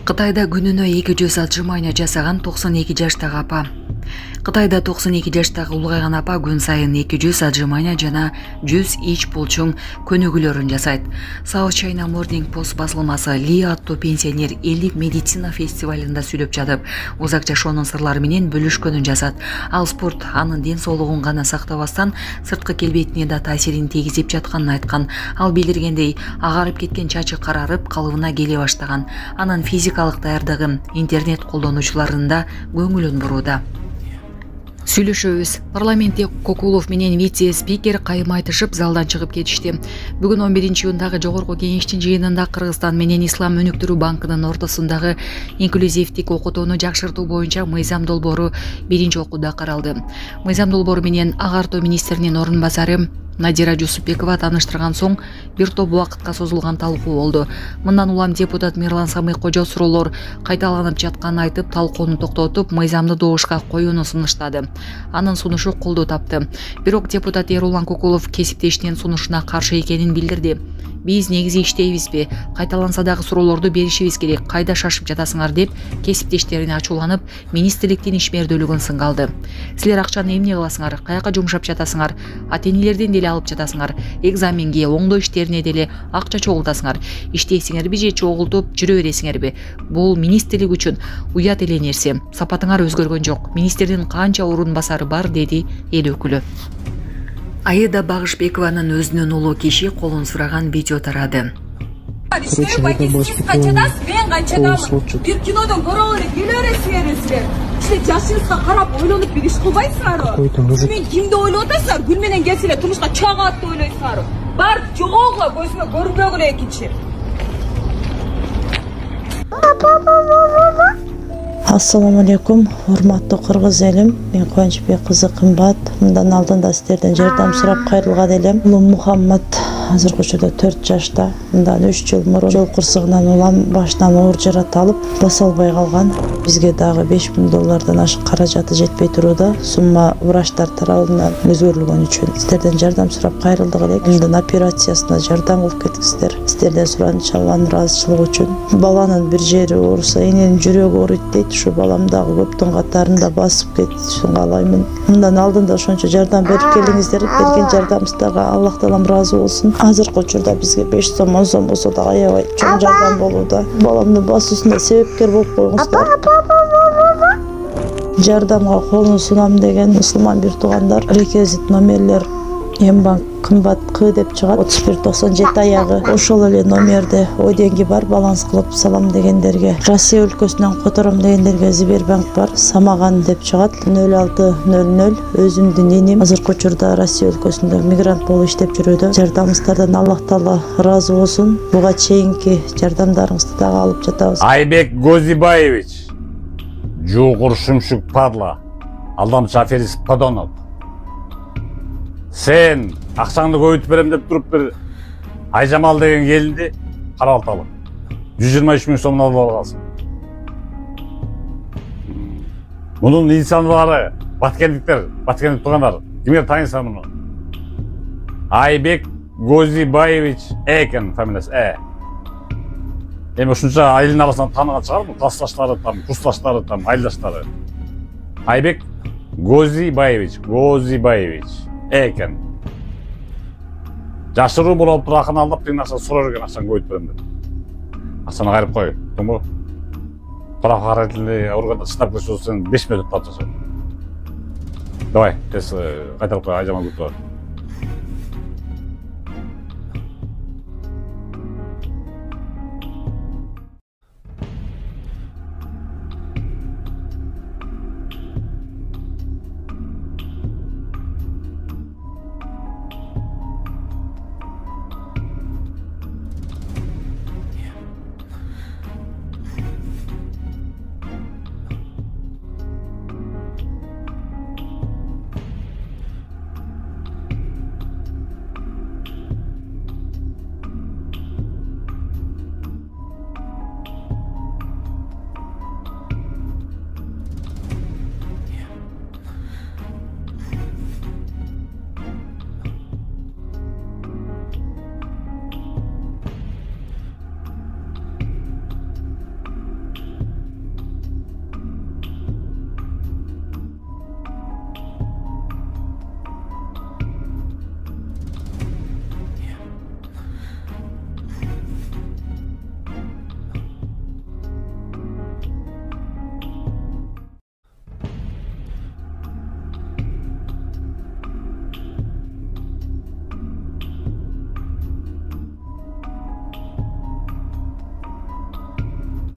Кытайда күнүнө 200 отжимания жасаган 92 жаштагы апа. Кытайда 92 жаштагы улгайган апа күн сайын 200 отжимания жана 100 ич булчуң көнүгүүлөрүн жасайт. South China Morning Post басылмасы Ли аттуу пенсионер элдик медицина фестивалында сүйлөп жатып, узак жашоонун сырлары менен бөлүшкөнүн жазат. Ал спорт анын ден соолугун гана сактабастан сырткы келбетине да таасирин тийгизип жатканын айткан. Ал билдиргендей, агарып кеткен чачы карарып, калыбына келе баштаган. Анын физикалык даярдыгы интернет колдонуучуларынын да көңүлүн бурууда. Сүйлөшөбүз. Парламентте Кокулов менен вице-спикер кайым айтышып залдан чыгып кетишти. Бүгүн 11-июндагы жогорку кеңештин жыйынында Кыргызстан менен Ислам өнүктүрүү банкынын ортосундагы инклюзивдик окутууну жакшыртуу боюнча мыйзам долбоору биринчи окууда каралды. Мыйзам долбоору менен Агартуу министринин орун басары Надира Жусупбекова тааныштырган соң бир топ убакытка созулган талкуу болду. Мындан улам депутат Мирлан Самый-Кожо суроолор кайталанып жатканын айтып, талкууну токтотуп, мыйзамды добушка коюуну сунуштады. Анын сунушу колдоо тапты. Бирок депутат Эрулан Кокулов кесиптешинин сунушуна каршы экенин билдирди. Биз негизи иштейбизби? Кайталанса дагы суроолорду беришибиз керек. Кайда шашып жатасыңар деп кесиптештерине ачууланып, министрликтин ишмердүүлүгүн сынга алды. Силер акчаны эмне кыласыңар? Каяка жумшап жатасыңар? Ата-энелерден деле алып жатасыңар. Экзаменге, оңдоо иштерине деле акча чогултасыңар. Иштейсиңерби же чогултуп жүрө бересиңерби? Бул министрлик үчүн уят эле нерсе. Сапатыңар өзгөргөн жок. Министрдин канча орун басары бар, деди эл өкүлү. Аида Багышбекованын өзүнүн улуу киши колун сураган видео тарады. Бир кинодон көрө элек келе бересиңер. Жашыңызга карап ойлонуп бир иш кылбайсыңарбы? Мен кимди ойлоп атасыңар? Гүл менен келсе турмушка чак атты ойлойсуңарбы? Бар жогогула көзүмө көрүнбөгүлө экинчи. Ассаламу алейкум, урматтуу кыргыз элим. Мен Кубанычбек кызы Кымбат. Мындан алдында сиздерден жардам сурап кайрылган элем. Улум Мухаммад азыркы учурда 4 жашта. Мындан 3 жыл мурун жол кырсыгынан улам башынан оор жарат алып, баса албай калган. Бизге дагы $5000 ашык каражаты жетпей турууда. Сумма врачтар тарабынан өзгөрүлгөн үчүн сиздерден жардам сурап кайрылдык элек. Мындан операциясына жардам кылып кетиңиздер. Сиздерден суранычы Алланын ыраазычылыгы үчүн. Баланын бир жери ооруса, эненин жүрөгү ооруйт дейт. Ушу балам дагы көптүн катарында басып кетишин каалаймын. Мындан алдында ошончо жардам берип келиңиздер. Берген жардамыңыздарга Аллах таалам ыраазы болсун. Азыркы учурда бизге 5 сом, 10 сом болсо да аябай чоң жардам болууда. Баламдын басуусуна себепкер болуп коюңуздар. Жардамга колун сунам деген мусулман бир туугандар реквизит номерлер Мбанк Кымбат К деп чыгат. 3197 аягы. Ошол эле номерде ойденги бар, баланс кылып салам дегендерге. Россия өлкөсүнөн котором дегендерге Сбербанк бар. Самаган деп чыгат. 0600. Өзүмдүн энем азыркы учурда Россия өлкөсүндө мигрант болуп иштеп жүрүүдө. Жардамыңыздардан Аллах таала ыраазы болсун. Буга чейинки жардамдарыңызды дагы алып жатабыз. Айбек Гозибаевич, Жугур Шумшук Падла, алдамчы аферист Подонов. Сен акчаңды көбөйтүп берем деп туруп бир Айжамал деген келинди карап алып. 123 000 сомдон алып алгансың. Мунун инсандары, баткендик туугандар. Кимге тааныйсың муну? Айбек Гозибаевич экен фамилиясы. Эми ушунча айылын арасынан тааныган чыгарбы? Классташтары, курсташтары, айылдаштары. Айбек Гозибаевич экен. Жашыруу болуп туруп акын алдап, тыйын акча сурап жүргөн, акчаны көбөйтүп берем деп. Акчаны кайрып кой, туңбу? Правоохранительный органда штаб көрсөтсөң 5 мүнөт тартасың. Давай, тез кайтарып кой, Айжамал күтүп.